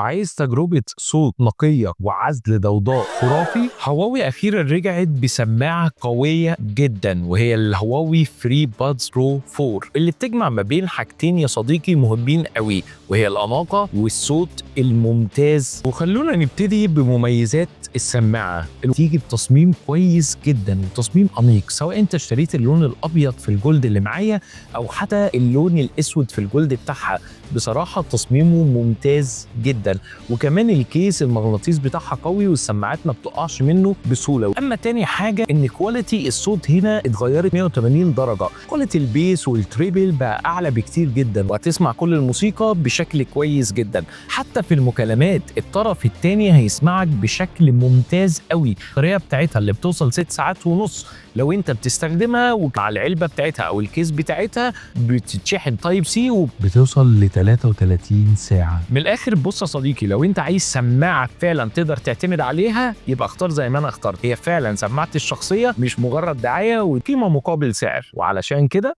عايز تجربة صوت نقية وعزل ضوضاء خرافي؟ هواوي أخيرا رجعت بسماعة قوية جدا، وهي الهواوي فري بادز برو 4 اللي بتجمع ما بين حاجتين يا صديقي مهمين قوي، وهي الأناقة والصوت الممتاز. وخلونا نبتدي بمميزات السماعة اللي تيجي بتصميم كويس جدا وتصميم أنيق، سواء أنت اشتريت اللون الأبيض في الجولد اللي معايا أو حتى اللون الأسود في الجولد بتاعها. بصراحة تصميمه ممتاز جدا، وكمان الكيس المغناطيس بتاعها قوي والسماعات ما بتقعش منه بسهولة. أما تاني حاجة إن كواليتي الصوت هنا اتغيرت 180 درجة، كواليتي البيس والتريبل بقى أعلى بكتير جدا، وهتسمع كل الموسيقى بشكل كويس جدا. حتى في المكالمات الطرف التاني هيسمعك بشكل ممتاز قوي. الطريقة بتاعتها اللي بتوصل 6 ساعات ونص لو انت بتستخدمها، ومع العلبة بتاعتها او الكيس بتاعتها بتتشحن تايب سي وبتوصل ل 33 ساعة. من الاخر بص يا صديقي، لو انت عايز سماعة فعلا تقدر تعتمد عليها يبقى اختار زي ما انا اخترت. هي فعلا سماعتي الشخصية، مش مجرد دعاية، وقيمة مقابل سعر. وعلشان كده